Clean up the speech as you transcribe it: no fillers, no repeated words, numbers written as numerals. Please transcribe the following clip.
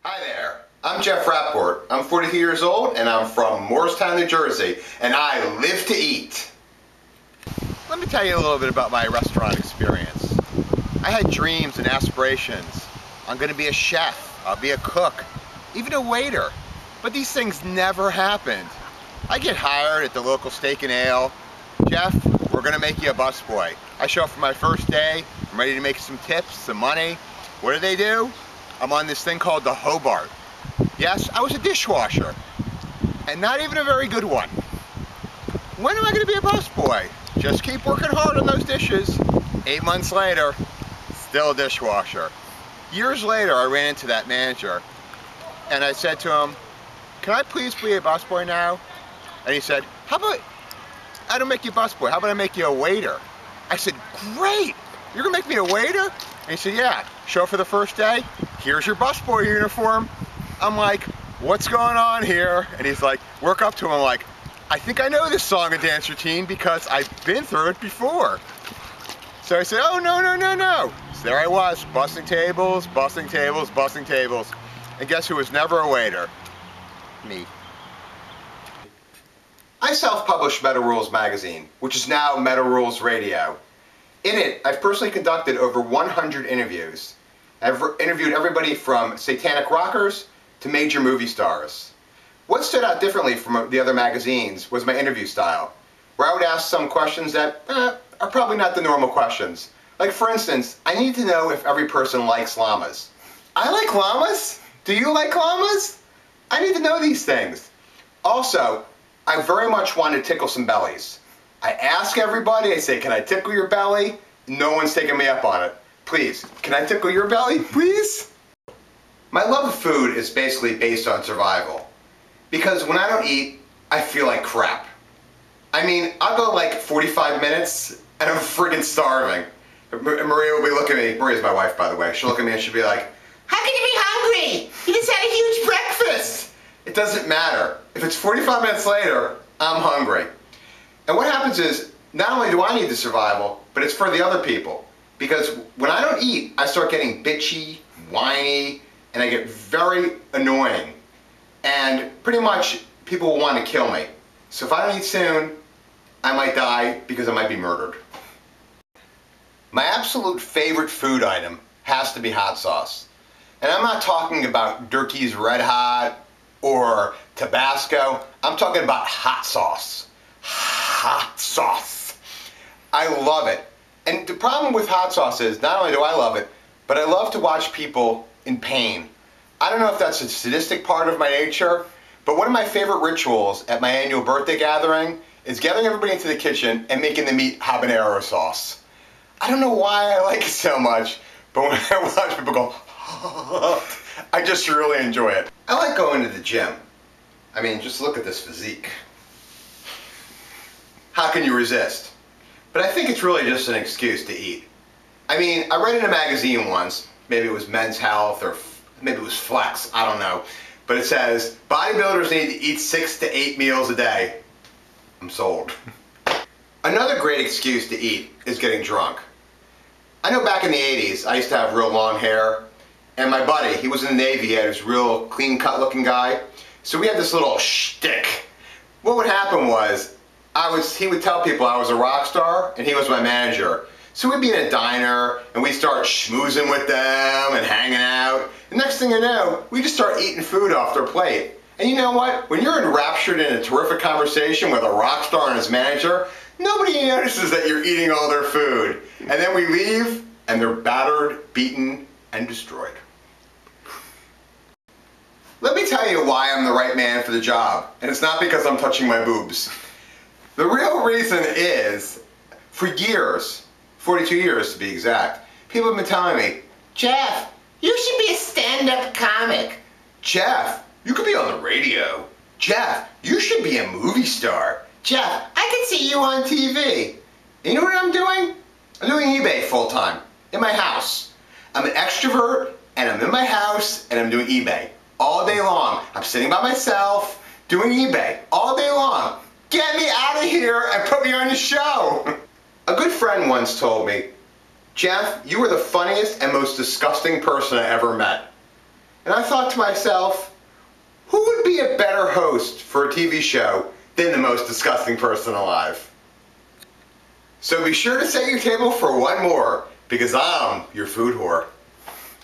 Hi there, I'm Jeff Rappaport. I'm 42 years old and I'm from Morristown, New Jersey, and I live to eat. Let me tell you a little bit about my restaurant experience. I had dreams and aspirations. I'm going to be a chef, I'll be a cook, even a waiter. But these things never happened. I get hired at the local steak and ale. Jeff, we're going to make you a busboy. I show up for my first day, I'm ready to make some tips, some money. What do? I'm on this thing called the Hobart. Yes, I was a dishwasher, and not even a very good one. When am I going to be a busboy? Just keep working hard on those dishes. 8 months later, still a dishwasher. Years later, I ran into that manager, and I said to him, "Can I please be a busboy now?" And he said, "How about I don't make you a busboy, how about I make you a waiter?" I said, "Great, you're going to make me a waiter?" And he said, "Yeah, show up for the first day, here's your busboy uniform." I'm like, "What's going on here?" And he's like, work up to him like, "I think I know this song and dance routine because I've been through it before." So I said, "Oh, no. So there I was, bussing tables. And guess who was never a waiter? Me. I self-published Meta Rules magazine, which is now Meta Rules Radio. In it, I've personally conducted over 100 interviews. I've interviewed everybody from satanic rockers to major movie stars. What stood out differently from the other magazines was my interview style, where I would ask some questions that are probably not the normal questions. Like, for instance, I need to know if every person likes llamas. I like llamas? Do you like llamas? I need to know these things. Also, I very much want to tickle some bellies. I ask everybody, I say, "Can I tickle your belly?" No one's taking me up on it. Please, can I tickle your belly, please? My love of food is basically based on survival. Because when I don't eat, I feel like crap. I mean, I'll go like 45 minutes and I'm friggin' starving. Maria will be looking at me, Maria's my wife, by the way, she'll look at me and she'll be like, "How can you be hungry? You just had a huge breakfast." It doesn't matter. If it's 45 minutes later, I'm hungry. And what happens is, not only do I need the survival, but it's for the other people. Because when I don't eat, I start getting bitchy, whiny, and I get very annoying. And pretty much, people will want to kill me. So if I don't eat soon, I might die because I might be murdered. My absolute favorite food item has to be hot sauce. And I'm not talking about Durkee's Red Hot or Tabasco. I'm talking about hot sauce. Hot sauce. I love it. And the problem with hot sauce is, not only do I love it, but I love to watch people in pain. I don't know if that's a sadistic part of my nature, but one of my favorite rituals at my annual birthday gathering is gathering everybody into the kitchen and making them eat habanero sauce. I don't know why I like it so much, but when I watch people go, I just really enjoy it. I like going to the gym. I mean, just look at this physique. How can you resist? But I think it's really just an excuse to eat. I mean, I read in a magazine once, maybe it was Men's Health or maybe it was Flex, I don't know. But it says, bodybuilders need to eat 6 to 8 meals a day. I'm sold. Another great excuse to eat is getting drunk. I know back in the 80s, I used to have real long hair. And my buddy, he was in the Navy, he had this real clean-cut looking guy. So we had this little shtick. What would happen was, he would tell people I was a rock star and he was my manager. So we'd be in a diner and we'd start schmoozing with them and hanging out. The next thing you know, we just start eating food off their plate. And you know what? When you're enraptured in a terrific conversation with a rock star and his manager, nobody notices that you're eating all their food. And then we leave and they're battered, beaten, and destroyed. Let me tell you why I'm the right man for the job. And it's not because I'm touching my boobs. The real reason is, for years, 42 years to be exact, people have been telling me, "Jeff, you should be a stand-up comic. Jeff, you could be on the radio. Jeff, you should be a movie star. Jeff, I could see you on TV." And you know what I'm doing? I'm doing eBay full-time, in my house. I'm an extrovert, and I'm in my house, and I'm doing eBay. All day long. I'm sitting by myself, doing eBay, all day long. Get me out of here and put me on your show. A good friend once told me, "Jeff, you were the funniest and most disgusting person I ever met." And I thought to myself, who would be a better host for a TV show than the most disgusting person alive? So be sure to set your table for one more, because I'm your food whore.